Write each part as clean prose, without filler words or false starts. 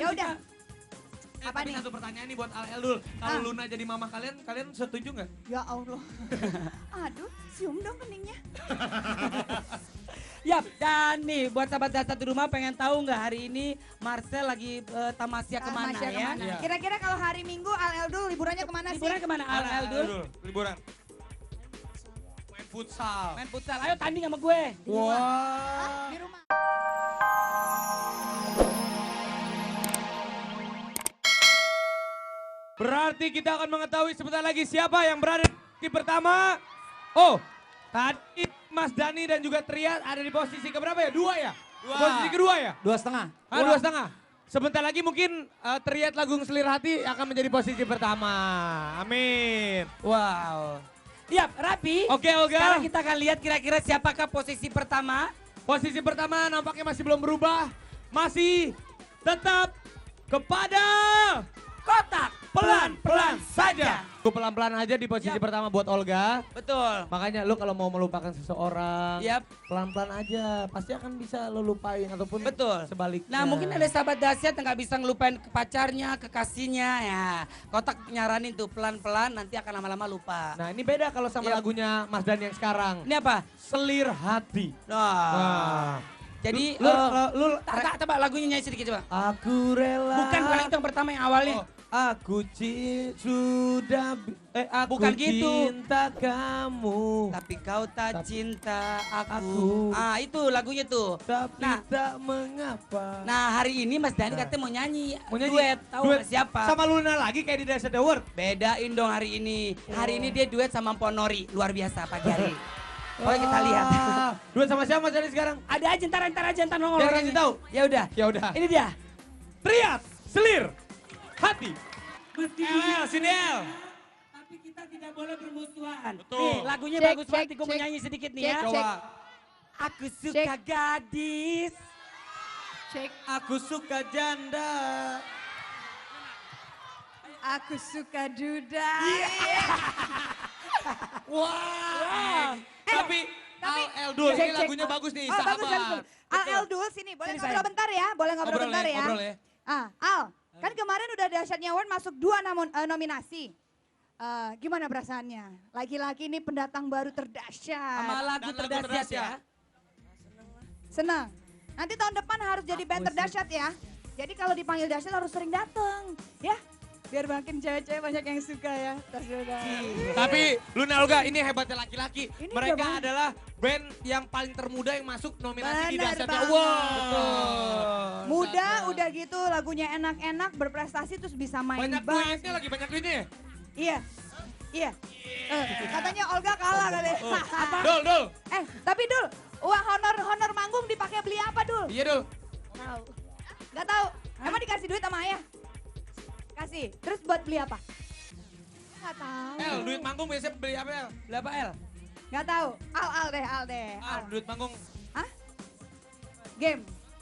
Ya udah. Apa Tapi nih? satu pertanyaan nih buat Al Eldul. Kalau Luna jadi mama kalian, kalian setuju nggak? Ya Allah. Aduh, cium dong keningnya. Yap, dan nih buat sahabat dasar di rumah pengen tahu nggak hari ini Marcel lagi tamasya kemana Tamasya ya? kemana? Iya. Kira-kira kalau hari Minggu Al Eldul liburannya kemana sih? Liburan kemana Al Eldul? Liburan. Main futsal. Main futsal, ayo tanding sama gue. Wah. Di rumah. Berarti kita akan mengetahui sebentar lagi siapa yang berada di pertama. Oh, tadi Mas Dani dan juga Triat ada di posisi keberapa ya? Dua ya? Posisi kedua ya? 2,5. Dua setengah. Sebentar lagi mungkin Triat Lagung Selir Hati akan menjadi posisi pertama. Amin. Wow. Yap, rapi. Oke, Olga. Sekarang kita akan lihat kira-kira siapakah posisi pertama. Posisi pertama nampaknya masih belum berubah. Masih tetap kepada Kotak pelan-pelan saja. Gue pelan-pelan aja di posisi Yap. pertama buat Olga. Betul. Makanya lu kalau mau melupakan seseorang, Yap. pelan-pelan aja. Pasti akan bisa lo lupain ataupun Betul. sebaliknya. Nah mungkin ada sahabat dahsyat yang nggak bisa ngelupain ke pacarnya, kekasihnya ya. Kotak nyaranin tuh pelan-pelan nanti akan lama-lama lupa. Nah ini beda kalau sama Yap. lagunya Mas Dan yang sekarang. Ini apa? Selir Hati. Nah. Jadi lu coba lagunya nyanyi sedikit coba. Aku rela. Bukan itu yang pertama yang awalnya. Aku sudah aku Bukan gitu. cinta kamu. Tapi kau tak Tapi- cinta aku. aku. Ah itu lagunya tuh. Tapi Nah. tak mengapa. Nah hari ini Mas Dani katanya mau nyanyi. Mau nyanyi? Duet. Tahu Duet sama siapa? Sama Luna lagi kayak di Desert Award. Bedain dong hari ini. Hari ini dia duet sama Ponori. Luar biasa pagi hari. Pokoknya kita lihat. Duet sama siapa Mas Dani sekarang? Ada aja ntar nongol. Biar orangnya. kasih tahu. Ya udah. Ya udah. Ini dia. Triat, Selir, Hati. Meski El, sini El. tapi kita tidak boleh bermusuhan. Betul. Nih lagunya Cek, bagus cek, banget. Gue mau cek. nyanyi sedikit nih Cek, ya. cek. Coba. Aku suka gadis. Cek. Aku suka janda. Aku suka duda. Wah. Tapi tapi- Al Eldul, Cek, ini cek. lagunya bagus nih, Oh, bagus, sahabat. bagus. Al Betul. Eldul sini, boleh Sini, ngobrol sayang. bentar ya? Boleh ngobrol Ngobrol bentar ya, ya? ngobrol ya. Al, kan kemarin udah Dahsyatnya Award masuk 2 nominasi. Gimana perasaannya? Laki-laki ini pendatang baru terdahsyat. Sama lagu Dan lagu terdahsyat ya. terdahsyat. Senang. Nanti tahun depan harus jadi band terdahsyat ya. Jadi kalau dipanggil dahsyat harus sering datang, ya. Biar makin cewek-cewek banyak yang suka ya. Tapi Luna Olga ini hebatnya laki-laki. Ini Mereka hebat. adalah band yang paling termuda yang masuk nominasi di Benar Dahsyatnya banget. Award. Betul. Muda Sangat. udah gitu lagunya enak-enak berprestasi terus bisa main Banyak bass. duitnya lagi, banyak duitnya. Iya. Iya. Katanya Olga kalah katanya. Dul. Tapi Dul, uang honor manggung dipakai beli apa Dul? Iya Dul. Tahu. Gak tahu. Emang dikasih duit sama ayah? Kasih. Terus buat beli apa? Gak tahu. El, duit manggung biasanya beli apa El? Berapa El? Gak tahu. Al deh. Duit manggung. Hah? Game.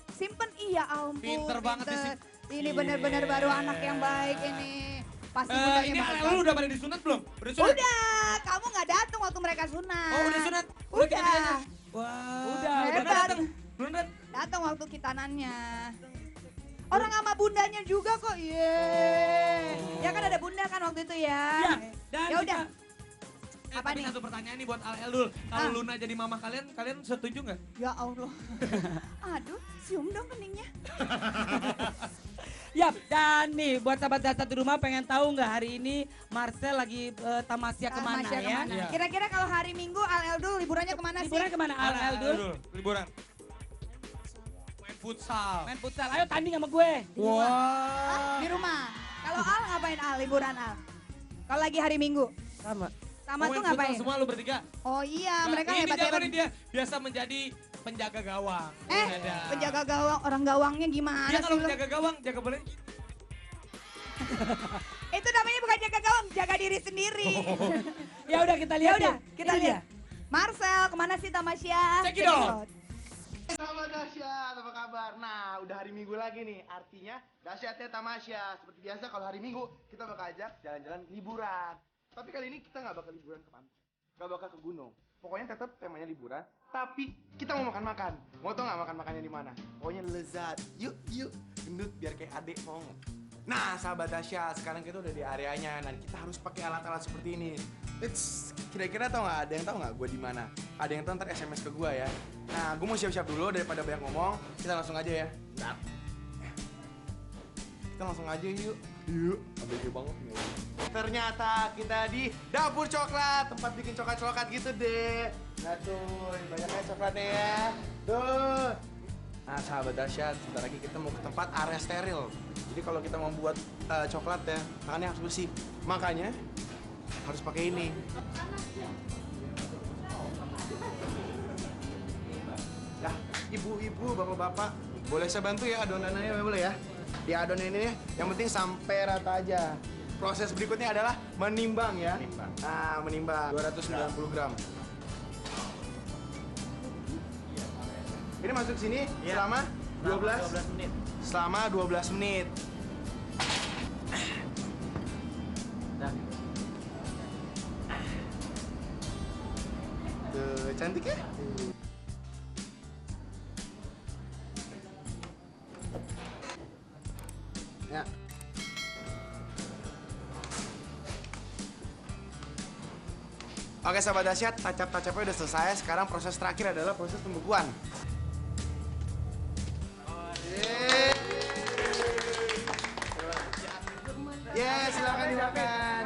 Simpen iya ampun. Pinter banget pinter. disimpen. Ini benar-benar baru anak yang baik ini. Pasti bundanya Ini bagus. Al Eldul udah pada disunat belum? Udah disunat? Udah, kamu gak datang waktu mereka sunat. Oh udah sunat? Udah. kita diajak? Wah. Udah Hebat. datang. Belum datang. Datang waktu kitanannya. Orang sama bundanya juga kok. Ya kan ada bunda kan waktu itu ya. Ya, dan Ya udah. Apa Tapi nih? satu pertanyaan nih buat Al Eldul. Kalau Ah. Luna jadi mama kalian, kalian setuju nggak? Ya Allah. Aduh, cium dong keningnya. Yap, dan nih buat sahabat dasar di rumah pengen tahu nggak hari ini Marcel lagi tamasya kemana Tamasya ya? kemana? Iya. Kira-kira kalau hari Minggu Al Eldul liburannya kemana sih? Liburan kemana Al Eldul? Liburan. Main futsal. Main futsal, ayo tanding sama gue. Wah. Di rumah. Kalau Al ngapain Al? Liburan Al? Kalau lagi hari Minggu? Sama. Sama tuh Main futsal ngapain? semua lu bertiga. Oh iya, mereka ini jago hebat-hebat. nih dia. Biasa menjadi penjaga gawang. Ada. Penjaga gawang, orang gawangnya gimana Dia sih kalau lu? menjaga gawang, jaga bola. Itu namanya bukan jaga gawang, jaga diri sendiri. Ya udah kita Ya lihat udah, yuk. kita Ini lihat. Marcel, kemana sih Tamasya? Cekidot. Halo Dahsyat, apa kabar? Nah, udah hari Minggu lagi nih, artinya Dahsyatnya Tamasya. Seperti biasa kalau hari Minggu kita bakal ajak jalan-jalan liburan. Tapi kali ini kita nggak bakal liburan ke pantai, nggak bakal ke gunung. Pokoknya tetap temanya liburan, tapi kita mau makan-makan. Mau tau nggak makan-makannya di mana? Pokoknya lezat. Yuk, yuk. Gendut biar kayak adek, mau nggak? Nah, sahabat dahsyat, sekarang kita udah di areanya dan kita harus pakai alat-alat seperti ini. Kira-kira tau nggak? Ada yang tahu nggak gue di mana? Ada yang tahu ntar SMS ke gue ya. Nah, gue mau siap-siap dulu daripada banyak ngomong. Kita langsung aja ya. Bentar. Kita langsung aja yuk. Yuk, abg banget nih. Ternyata kita di Dapur Coklat, tempat bikin coklat-coklat gitu deh. Nah tuh, banyaknya coklatnya ya. Tuh. Nah sahabat dahsyat, sebentar lagi kita mau ke tempat area steril. Jadi kalau kita mau buat coklat ya, tangannya harus bersih. Makanya harus pakai ini. Nah, ibu-ibu, bapak-bapak, boleh saya bantu ya adonannya boleh ya? Di adonan ini yang penting sampai rata aja. Proses berikutnya adalah menimbang ya. Menimbang. Nah, menimbang 290 gram. Ini masuk sini selama 12 menit. Selama 12 menit. Tuh, cantik ya? Ya. Oke sahabat dahsyat, tacap-tacapnya udah selesai. Sekarang proses terakhir adalah proses pembekuan. Silakan dimakan.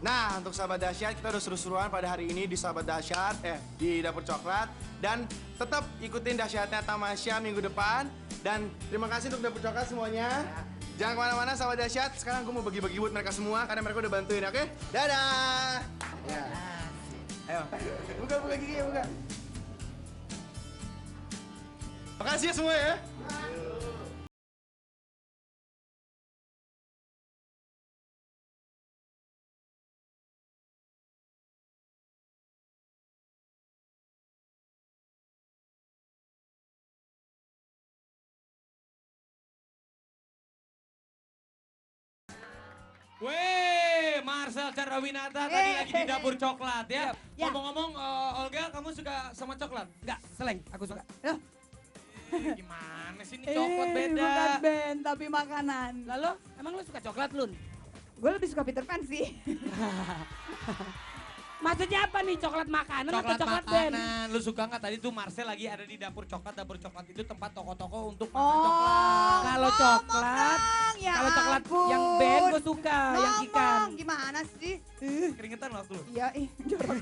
Nah, untuk sahabat dahsyat kita udah seru-seruan pada hari ini di sahabat dahsyat, di Dapur Coklat. Dan tetap ikutin dahsyatnya Tamasya minggu depan. Dan terima kasih untuk Dapur Coklat semuanya. Jangan kemana-mana sahabat dahsyat. Sekarang gue mau bagi-bagi buat mereka semua karena mereka udah bantuin, oke? Dadah. Ya. Ayo, buka gigi ya, buka. Makasih ya semua ya. Weh, Marcel Chandrawinata tadi lagi di Dapur Coklat ya. Ya. Ngomong-ngomong, Olga, kamu suka sama coklat? Enggak, seleng, aku suka. Gimana sih ini coklat beda? Bukan band, tapi makanan. Lalu, emang lu suka coklat, Lun? Gue lebih suka Peter Pan sih. Maksudnya apa nih, coklat makanan atau coklat band? makanan. Lu suka nggak tadi tuh Marcel lagi ada di Dapur Coklat. Dapur Coklat itu tempat toko-toko untuk makan coklat. Kalau coklat, ya kalau coklat ampun. yang band gue suka, yang ikan. Ngomong, gimana sih? Keringetan waktu lu. Iya, jorok.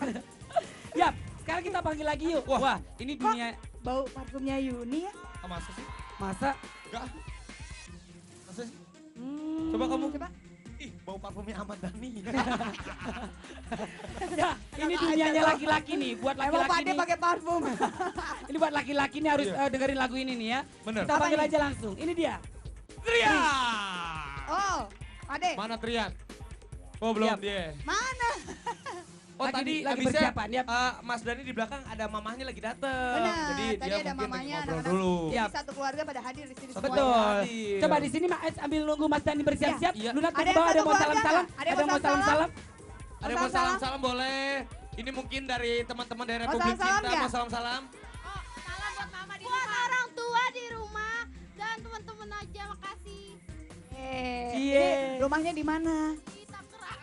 Yap, sekarang kita panggil lagi yuk. Wah, ini Kok dunia. bau parfumnya Yuni ya? Ah, masa sih? Masa? Enggak. Masa sih? Hmm, Coba kamu. Coba. Ih, bau parfumnya Ahmad Dhani. Ya, ini dunianya laki-laki nih. Buat Emang laki-laki Pade nih. pakai parfum. Ini buat laki-laki nih harus Iya. dengerin lagu ini nih ya. Bener. Kita Apa panggil nih? aja langsung. Ini dia. Trian! Oh, Pade. Mana Trian? Oh, belum Siap. dia. Mana? Oh, Lagi tadi abisnya persiapan, ya. Mas Dhani di belakang ada mamahnya lagi dateng. Benar, Jadi tadi dia ada mungkin mamanya, lagi ngobrol anak-anak. dulu. Iya. Jadi satu keluarga pada hadir di sini Betul. semuanya. Hadir. Coba di sini Mas ambil nunggu Mas Dhani bersiap-siap. Iya. Luna Ada tunggu yang bawah, ada satu yang mau keluarga salam-salam. nggak? Ada yang mau salam-salam. Ada yang mau salam-salam boleh. Ini mungkin dari teman-teman dari Mau Republik salam-salam Cinta nggak? mau salam-salam. Oh, salam buat mama di rumah. Buat orang tua di rumah dan teman-teman aja, makasih. Cie. Ini rumahnya di mana? Di Tangerang.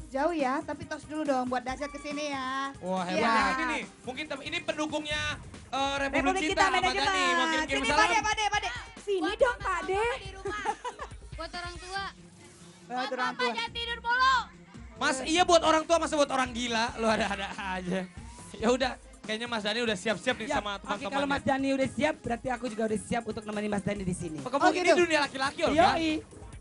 Jauh ya, tapi tos dulu dong buat dahsyat ke sini ya. Wah hebat Iya. yang ini nih. Mungkin ini pendukungnya Republik Republik Cinta kita Ahmad Dhani. manajemen. Mau kirim Sini salam. Pade. Sini Buat dong mama Pade. di rumah. Buat orang tua. Buat orang Papa tua. jangan tidur mulu. Mas, iya buat orang tua masa buat orang gila. Lu ada-ada aja. Ya udah, kayaknya Mas Dhani udah siap-siap nih Ya, sama oke kalau Mas teman-temannya. Dhani udah siap, berarti aku juga udah siap untuk nemenin Mas Dhani di sini. Oh, kamu Oh, ini gitu. dunia laki-laki Olga. Yoi,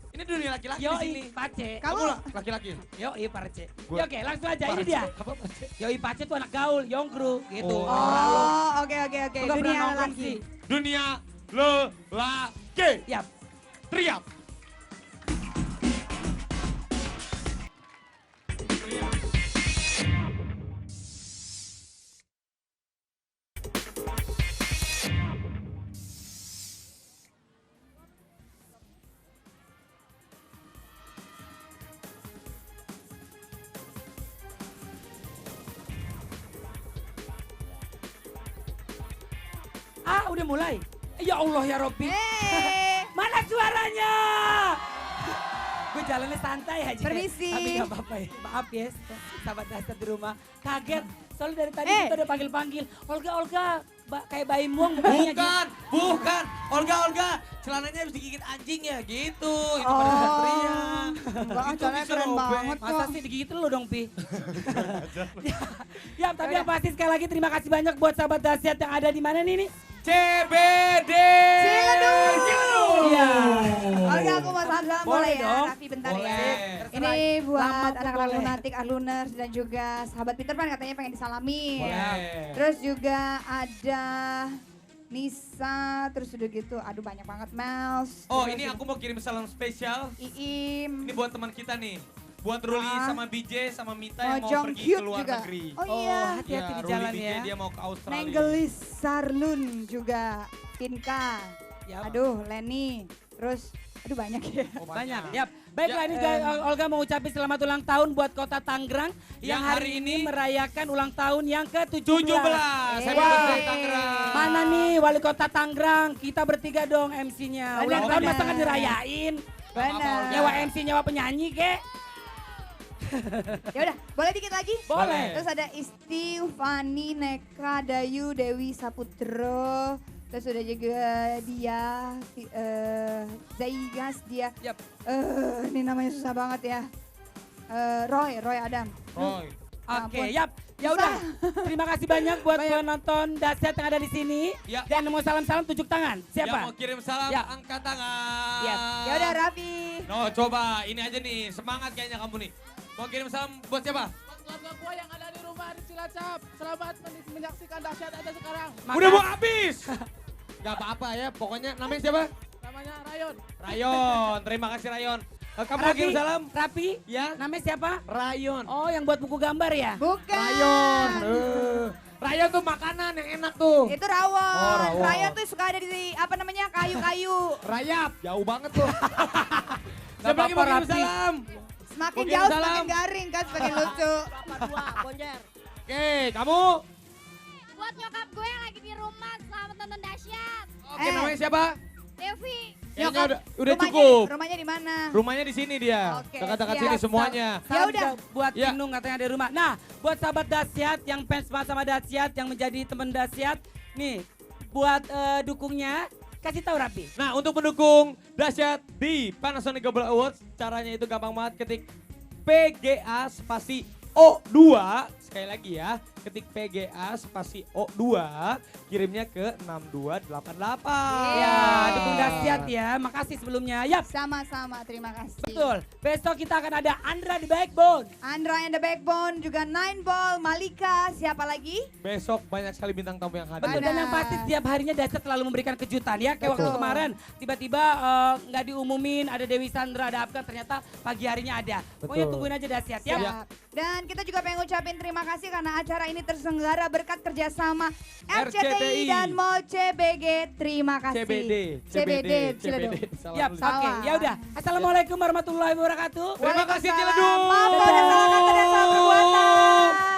Ini dunia laki-laki di sini. yoi, Pace. Kamu Laki-laki. Yoi, Parce. Gua- Ya, oke, langsung aja. Ini dia. Apa Pace? Yoi, Pace tuh anak gaul, yongkru, gitu. Oh. Oh, oke. Gua nggak Dunia pernah nongkrong laki. sih. Dunia lelaki. Yap. Teriak. Ah, udah mulai. Ya Allah ya Robby. Mana suaranya? Gue jalannya santai aja. Permisi. Tapi gak apa-apa ya. Maaf ya, sahabat dasar di rumah. Kaget, soalnya dari tadi kita udah panggil-panggil. Olga, kayak bayi muang mukanya gitu. Bukan. Olga, celananya habis digigit anjing ya gitu. Itu pada saat teriak. Enggak, Itu caranya bisa keren robek. banget Masa kok. sih digigit lu dong, Pi? Ya, tapi yang pasti sekali lagi terima kasih banyak buat sahabat dahsyat yang ada di mana nih? CBD. Ciledug. Iya. Oke, aku mau salam Boleh boleh ya, dong. Raffi bentar Boleh. ya. Terserah. Ini buat Lama pun anak-anak boleh. lunatik, Arluners dan juga sahabat Peter Pan katanya pengen disalamin. Boleh. Terus juga ada Nisa, terus udah gitu, aduh banyak banget Mels. Oh, terus ini udah- aku mau kirim salam spesial. Iim. Ini buat teman kita nih. Buat Ruli sama BJ sama Mita Oh, yang mau Jong pergi Hyuk ke luar juga. negeri. Oh iya. hati-hati di Ruli jalan BJ ya. dia mau ke Australia. Nenggelis Sarlun juga, Pinka. Ya. Aduh, Leni. Terus, aduh banyak ya. Oh, Banyak, yap. Baiklah Ya, ini juga Olga mau ucapin selamat ulang tahun buat kota Tangerang yang Yang hari hari ini ini merayakan ulang tahun yang ke-17. 17. Happy Yeay. birthday Tangerang. Mana nih wali kota Tangerang? Kita bertiga dong MC-nya. Benar, Ulang tahun masa benar. nggak dirayain? Benar. Nyewa MC, nyewa penyanyi kek? Ya udah, boleh dikit lagi? Boleh. Terus ada Isti, Fani, Neka, Dayu, Dewi, Saputro. Terus udah juga dia, Zaigas, dia. Yap. Ini namanya susah banget ya. Roy Adam. Roy. Oke, Ampun. yap. Ya udah. Terima kasih banyak buat penonton dahsyat yang ada di sini. Ya. Dan mau salam-salam tunjuk tangan. Yang Siapa? mau kirim salam, Ya. angkat tangan. Ya. Ya udah Raffi. No, coba ini aja nih, semangat kayaknya kamu nih. Mau kirim salam buat siapa? Buat keluarga gue yang ada di rumah di Cilacap, selamat menyaksikan dahsyat ada sekarang. Udah mau habis. Gak apa-apa ya, pokoknya namanya siapa? Namanya Rayon. Rayon, terima kasih Rayon. Kamu mau kirim salam? Rapi? Ya. Namanya siapa? Rayon. Oh, yang buat buku gambar ya? Bukan. Rayon. Rayon tuh makanan yang enak tuh. Itu rawon. Oh, rawon. Rayon tuh suka ada di apa namanya kayu-kayu. Rayap, jauh banget tuh. Siapa lagi apa-apa, mau kirim Rapi. salam? Semakin Mungkin jauh salam. semakin garing kan, semakin lucu. Oke, kamu? Buat nyokap gue yang lagi di rumah, selamat nonton dahsyat. Oke, namanya siapa? Devi. Kayaknya udah Rumahnya- cukup. Rumahnya di mana? Rumahnya di sini dia. Oke, Dekat-dekat siap. sini semuanya. Ya Salam udah. juga buat Ya. Kinung katanya ada di rumah. Nah, buat sahabat dahsyat yang fans banget sama dahsyat yang menjadi teman dahsyat, nih buat dukungnya kasih tahu Rapi. Nah, untuk mendukung dahsyat di Panasonic Global Awards, caranya itu gampang banget, ketik PGA spasi O2, sekali lagi ya, ketik PGA spasi O2, kirimnya ke 6288. Ya, dukung dahsyat ya. Makasih sebelumnya. Yap, Sama-sama, terima kasih. betul. Besok kita akan ada Andra di Backbone. Andra and the Backbone, juga Nine Ball, Malika, siapa lagi? Besok banyak sekali bintang tamu yang hadir. Betul, dan yang pasti setiap harinya dahsyat selalu memberikan kejutan ya. Kayak waktu Betul. kemarin tiba-tiba nggak diumumin ada Dewi Sandra, ada Afgan, ternyata pagi harinya ada. Pokoknya Betul. tungguin aja dahsyat ya. Siap. Dan kita juga pengen ngucapin terima kasih karena acara ini terselenggara berkat kerjasama RCTI dan Mall CBG. Terima kasih. CBD Ciledug. Salam Yap, dulu. oke. Sawah. Ya udah. Assalamualaikum warahmatullahi wabarakatuh. Terima kasih Waalaikumsalam. Ciledug. Maaf kalau ada salah kata dan salah perbuatan.